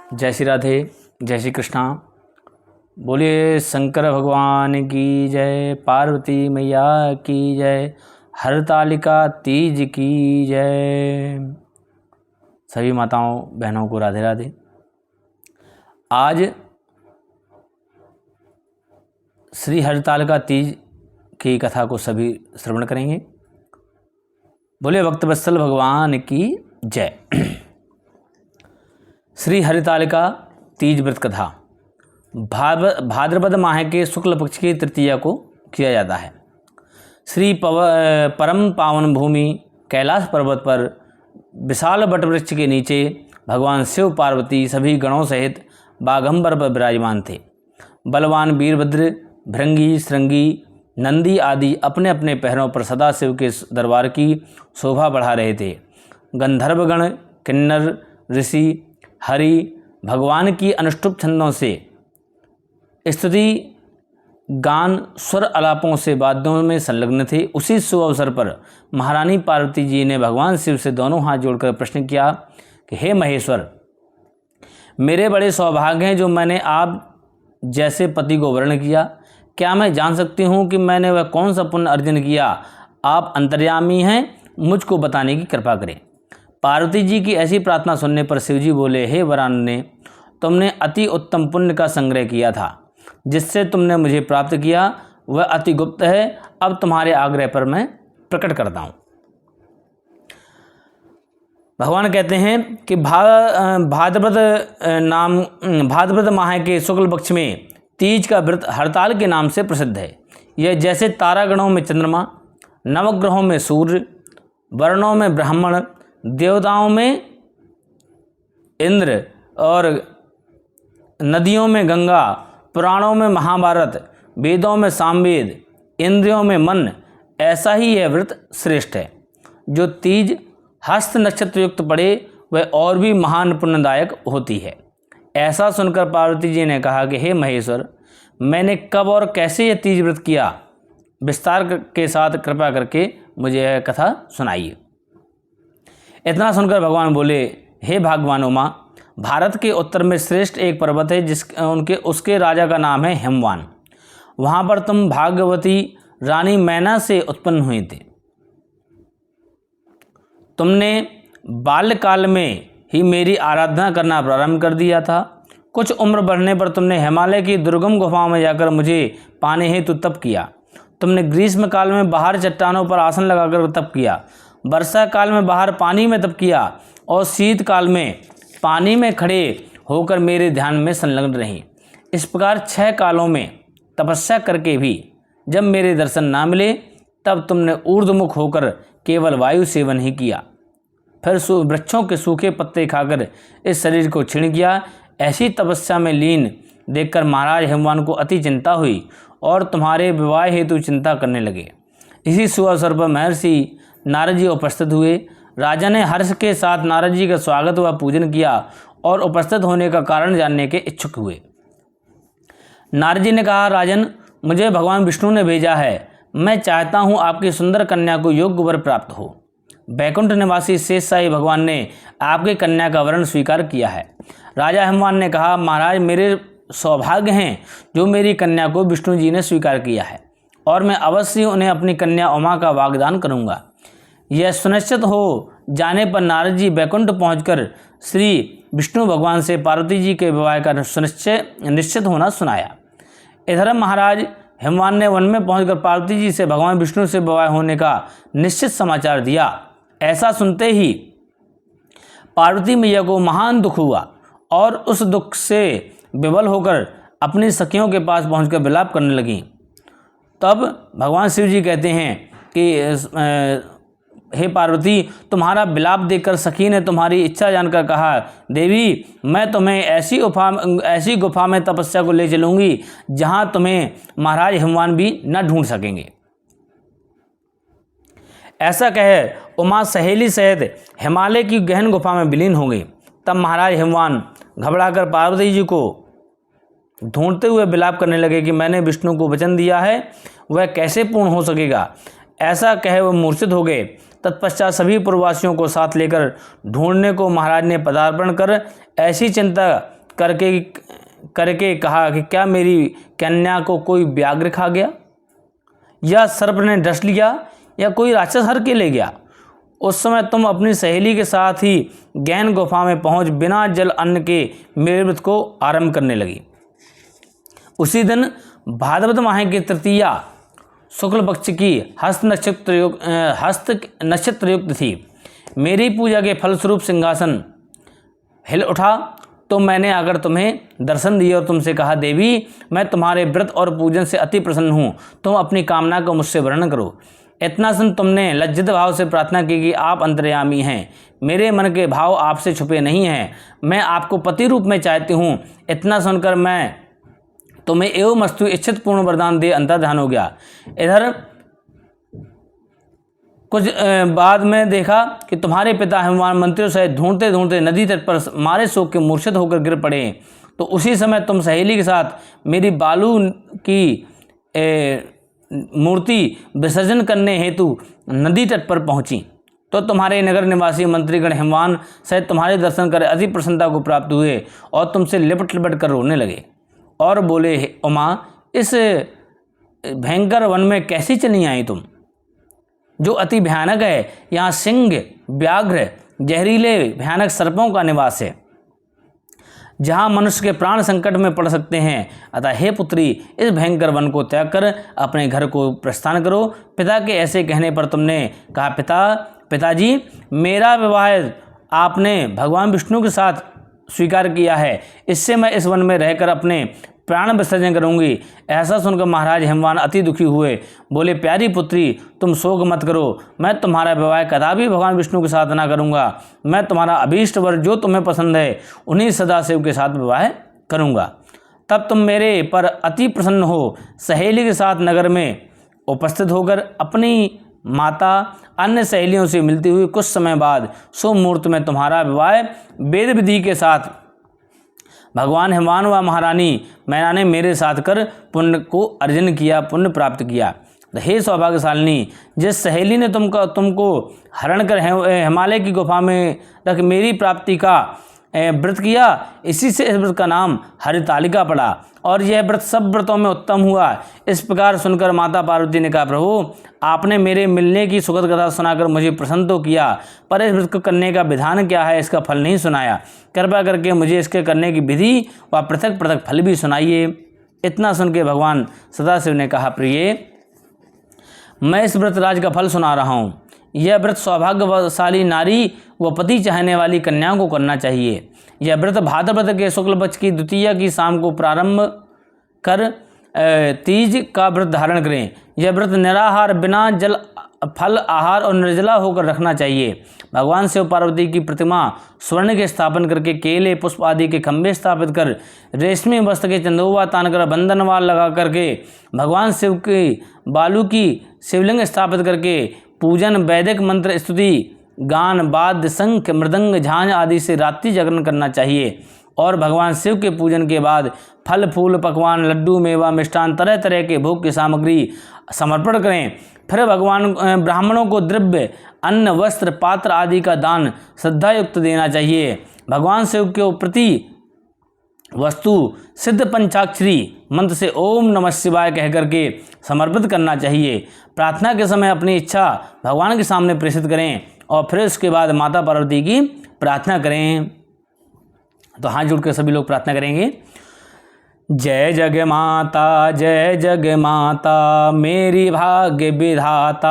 जय श्री राधे, जय श्री कृष्णा। बोलिए शंकर भगवान की जय, पार्वती मैया की जय, हरतालिका तीज की जय। सभी माताओं बहनों को राधे राधे। आज श्री हरतालिका तीज की कथा को सभी श्रवण करेंगे। बोलिए भक्तवत्सल भगवान की जय। श्री हरितालिका तीज व्रत कथा भाद्रपद माह के शुक्ल पक्ष की तृतीया को किया जाता है। श्री परम पावन भूमि कैलाश पर्वत पर विशाल वटवृक्ष के नीचे भगवान शिव पार्वती सभी गणों सहित बाघंबर पर विराजमान थे। बलवान वीरभद्र, भृंगी, श्रृंगी, नंदी आदि अपने अपने पैरों पर सदाशिव के दरबार की शोभा बढ़ा रहे थे। गंधर्वगण, किन्नर, ऋषि, हरि भगवान की अनुष्टुप छंदों से स्तुति गान, स्वर आलापों से वाद्यों में संलग्न थे। उसी शुभ अवसर पर महारानी पार्वती जी ने भगवान शिव से दोनों हाथ जोड़कर प्रश्न किया कि हे महेश्वर, मेरे बड़े सौभाग्य हैं जो मैंने आप जैसे पति को वर्ण किया। क्या मैं जान सकती हूँ कि मैंने वह कौन सा पुण्य अर्जन किया? आप अंतर्यामी हैं, मुझको बताने की कृपा करें। पार्वती जी की ऐसी प्रार्थना सुनने पर शिवजी बोले, हे वरानने, तुमने अति उत्तम पुण्य का संग्रह किया था। जिससे तुमने मुझे प्राप्त किया वह अति गुप्त है। अब तुम्हारे आग्रह पर मैं प्रकट करता हूँ। भगवान कहते हैं कि भाद्रपद माह के शुक्ल पक्ष में तीज का व्रत हड़ताल के नाम से प्रसिद्ध है। यह जैसे तारागणों में चंद्रमा, नवग्रहों में सूर्य, वर्णों में ब्राह्मण, देवताओं में इंद्र और नदियों में गंगा, पुराणों में महाभारत, वेदों में सामवेद, इंद्रियों में मन, ऐसा ही यह व्रत श्रेष्ठ है। जो तीज हस्त नक्षत्र युक्त पड़े वह और भी महान पुण्यदायक होती है। ऐसा सुनकर पार्वती जी ने कहा कि हे महेश्वर, मैंने कब और कैसे यह तीज व्रत किया? विस्तार के साथ कृपा करके मुझे यह कथा सुनाइए। इतना सुनकर भगवान बोले, हे भाग्यवान उमा, भारत के उत्तर में श्रेष्ठ एक पर्वत है उसके राजा का नाम है हिमवान। वहाँ पर तुम भाग्यवती रानी मैना से उत्पन्न हुए थे। तुमने बाल्यकाल में ही मेरी आराधना करना प्रारंभ कर दिया था। कुछ उम्र बढ़ने पर तुमने हिमालय की दुर्गम गुफाओं में जाकर मुझे पाने हेतु तप किया। तुमने ग्रीष्म काल में बाहर चट्टानों पर आसन लगाकर तप किया, वर्षा काल में बाहर पानी में तप किया और शीतकाल में पानी में खड़े होकर मेरे ध्यान में संलग्न रही। इस प्रकार 6 कालों में तपस्या करके भी जब मेरे दर्शन ना मिले तब तुमने ऊर्ध्वमुख होकर केवल वायु सेवन ही किया। फिर वृक्षों के सूखे पत्ते खाकर इस शरीर को क्षीण किया। ऐसी तपस्या में लीन देखकर महाराज हिमवान को अति चिंता हुई और तुम्हारे विवाह हेतु चिंता करने लगे। इसी शुभ अवसर पर महर्षि नारद जी उपस्थित हुए। राजा ने हर्ष के साथ नारद जी का स्वागत व पूजन किया और उपस्थित होने का कारण जानने के इच्छुक हुए। नारद जी ने कहा, राजन, मुझे भगवान विष्णु ने भेजा है। मैं चाहता हूँ आपकी सुंदर कन्या को योग्य वर प्राप्त हो। बैकुंठ निवासी शेषशाही भगवान ने आपकी कन्या का वरण स्वीकार किया है। राजा हिमवान ने कहा, महाराज, मेरे सौभाग्य हैं जो मेरी कन्या को विष्णु जी ने स्वीकार किया है और मैं अवश्य उन्हें अपनी कन्या उमा का वाग्दान करूँगा। यह सुनिश्चित हो जाने पर नारद जी बैकुंठ पहुंचकर श्री विष्णु भगवान से पार्वती जी के विवाह का निश्चित होना सुनाया। इधर महाराज हिमवान ने वन में पहुंचकर पार्वती जी से भगवान विष्णु से विवाह होने का निश्चित समाचार दिया। ऐसा सुनते ही पार्वती मैया को महान दुख हुआ और उस दुख से विवल होकर अपनी सखियों के पास पहुंचकर विलाप करने लगी। तब भगवान शिव जी कहते हैं कि हे पार्वती, तुम्हारा विलाप देखकर सखी ने तुम्हारी इच्छा जानकर कहा, देवी, मैं तुम्हें ऐसी गुफा में तपस्या को ले चलूँगी जहाँ तुम्हें महाराज हिमवान भी न ढूंढ सकेंगे। ऐसा कह उमा सहेली सहित हिमालय की गहन गुफा में विलीन हो गई। तब महाराज हिमवान घबराकर पार्वती जी को ढूंढते हुए विलाप करने लगे कि मैंने विष्णु को वचन दिया है, वह कैसे पूर्ण हो सकेगा। ऐसा कहे वह मूर्छित हो गए। तत्पश्चात सभी पूर्ववासियों को साथ लेकर ढूंढने को महाराज ने पदार्पण कर ऐसी चिंता करके कहा कि क्या मेरी कन्या को कोई व्याघ्र खा गया, या सर्प ने डस लिया, या कोई राक्षस हर के ले गया। उस समय तुम अपनी सहेली के साथ ही गहन गुफा में पहुंच बिना जल अन्न के मेरे व्रत को आरंभ करने लगी। उसी दिन भाद्रपद माह की तृतीया शुक्ल पक्ष की हस्त नक्षत्र युक्त थी। मेरी पूजा के फलस्वरूप सिंहासन हिल उठा, तो मैंने आकर तुम्हें दर्शन दिए और तुमसे कहा, देवी मैं तुम्हारे व्रत और पूजन से अति प्रसन्न हूँ, तुम अपनी कामना को मुझसे वर्णन करो। इतना सुन तुमने लज्जित भाव से प्रार्थना की कि आप अंतर्यामी हैं, मेरे मन के भाव आपसे छुपे नहीं हैं, मैं आपको पति रूप में चाहती हूँ। इतना सुनकर मैं तुम्हें एवं वस्तु इच्छित पूर्ण वरदान दे अंतर्ध्यान हो गया। इधर कुछ बाद में देखा कि तुम्हारे पिता हिमवान मंत्रियों सहित ढूंढते ढूंढते नदी तट पर मारे शोक के मूर्छित होकर गिर पड़े। तो उसी समय तुम सहेली के साथ मेरी बालू की मूर्ति विसर्जन करने हेतु नदी तट पर पहुंची। तो तुम्हारे नगर निवासी मंत्रीगण हिमवान सहित तुम्हारे दर्शन कर अति प्रसन्नता को प्राप्त हुए और तुमसे लिपट लिपट कर रोने लगे और बोले, उमा इस भयंकर वन में कैसी चली आई तुम, जो अति भयानक है। यहाँ सिंह, व्याघ्र, जहरीले भयानक सर्पों का निवास है, जहाँ मनुष्य के प्राण संकट में पड़ सकते हैं। अतः हे पुत्री, इस भयंकर वन को त्याग कर अपने घर को प्रस्थान करो। पिता के ऐसे कहने पर तुमने कहा, पिताजी मेरा विवाह आपने भगवान विष्णु के साथ स्वीकार किया है, इससे मैं इस वन में रहकर अपने प्राण विसर्जन करूंगी। ऐसा सुनकर महाराज हिमवान अति दुखी हुए, बोले, प्यारी पुत्री तुम शोक मत करो, मैं तुम्हारा विवाह कदापि भगवान विष्णु के साथ ना करूंगा। मैं तुम्हारा अभीष्ट वर जो तुम्हें पसंद है उन्हीं सदाशिव के साथ विवाह करूंगा। तब तुम मेरे पर अति प्रसन्न हो सहेली के साथ नगर में उपस्थित होकर अपनी माता अन्य सहेलियों से मिलती हुई कुछ समय बाद शुभ मुहूर्त में तुम्हारा विवाह वेद विधि के साथ भगवान हिमवान व महारानी मैना ने मेरे साथ कर पुण्य को अर्जन किया, पुण्य प्राप्त किया। हे सौभाग्यशालिनी, जिस सहेली ने तुमको हरण कर हिमालय की गुफा में रख मेरी प्राप्ति का व्रत किया, इसी से इस व्रत का नाम हरितालिका पड़ा और यह व्रत सब व्रतों में उत्तम हुआ। इस प्रकार सुनकर माता पार्वती ने कहा, प्रभु आपने मेरे मिलने की सुखद कथा सुनाकर मुझे प्रसन्न तो किया, पर इस व्रत को करने का विधान क्या है इसका फल नहीं सुनाया। कृपा करके मुझे इसके करने की विधि व पृथक पृथक फल भी सुनाइए। इतना सुन के भगवान सदाशिव ने कहा, प्रिय मैं इस व्रत राज का फल सुना रहा हूँ। यह व्रत सौभाग्यशाली नारी व पति चाहने वाली कन्याओं को करना चाहिए। यह व्रत भाद्रपद के शुक्ल पक्ष की द्वितीया की शाम को प्रारंभ कर तीज का व्रत धारण करें। यह व्रत निराहार, बिना जल फल आहार और निर्जला होकर रखना चाहिए। भगवान शिव पार्वती की प्रतिमा स्वर्ण के स्थापन करके केले पुष्प आदि के खंभे स्थापित कर रेशमी वस्त्र के चंदोवा तान कर बंधनवाल लगा करके भगवान शिव की बालू की शिवलिंग स्थापित करके पूजन, वैदिक मंत्र स्तुति, गान, वाद्य, शंख, मृदंग, झांझ आदि से रात्रि जागरण करना चाहिए और भगवान शिव के पूजन के बाद फल फूल, पकवान, लड्डू, मेवा, मिष्ठान, तरह तरह के भोग की सामग्री समर्पण करें। फिर भगवान ब्राह्मणों को द्रव्य, अन्न, वस्त्र, पात्र आदि का दान श्रद्धायुक्त देना चाहिए। भगवान शिव के प्रति वस्तु सिद्ध पंचाक्षरी मंत्र से ओम नमः शिवाय कह करके समर्पित करना चाहिए। प्रार्थना के समय अपनी इच्छा भगवान के सामने प्रेषित करें और फिर उसके बाद माता पार्वती की प्रार्थना करें। तो हाथ जोड़ कर सभी लोग प्रार्थना करेंगे। जय जग माता मेरी भाग्य विधाता,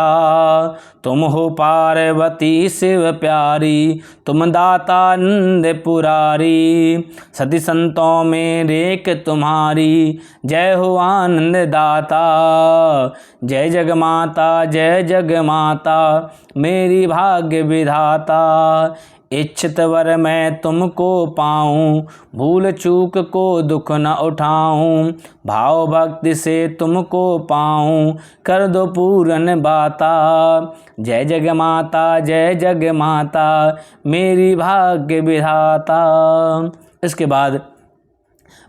तुम हो पार्वती शिव प्यारी, तुम दाता नंद पुरारी, सती संतों में रेख तुम्हारी, जय हो आनंद दाता। जय जग माता मेरी भाग्य विधाता, इच्छित वर मैं तुमको पाऊँ, भूल चूक को दुख न उठाऊँ, भाव भक्ति से तुमको पाऊँ, कर दो पूरन बाता। जय जग माता मेरी भाग्य विधाता। इसके बाद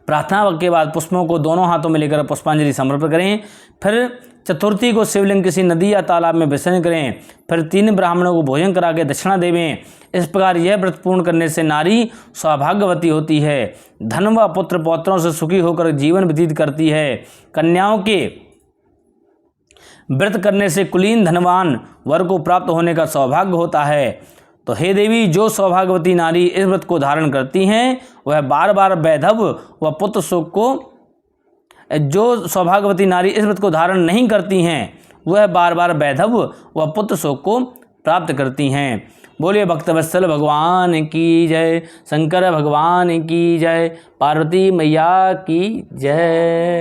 प्रार्थना के बाद पुष्पों को दोनों हाथों में लेकर पुष्पांजलि समर्पित करें। फिर चतुर्थी को शिवलिंग किसी नदी या तालाब में विसर्जन करें। फिर 3 ब्राह्मणों को भोजन करा के दक्षिणा देवें। इस प्रकार यह व्रत पूर्ण करने से नारी सौभाग्यवती होती है, धन व पुत्र पौत्रों से सुखी होकर जीवन व्यतीत करती है। कन्याओं के व्रत करने से कुलीन धनवान वर को प्राप्त होने का सौभाग्य होता है। तो हे देवी, जो सौभाग्यवती नारी इस व्रत को धारण करती हैं वह बार बार वैधव व पुत्र सुख को, जो सौभाग्यवती नारी इस व्रत को धारण नहीं करती हैं वह बार बार वैधव व पुत्र सुख को प्राप्त करती हैं। बोलिए भक्तवत्सल भगवान की जय, शंकर भगवान की जय, पार्वती मैया की जय।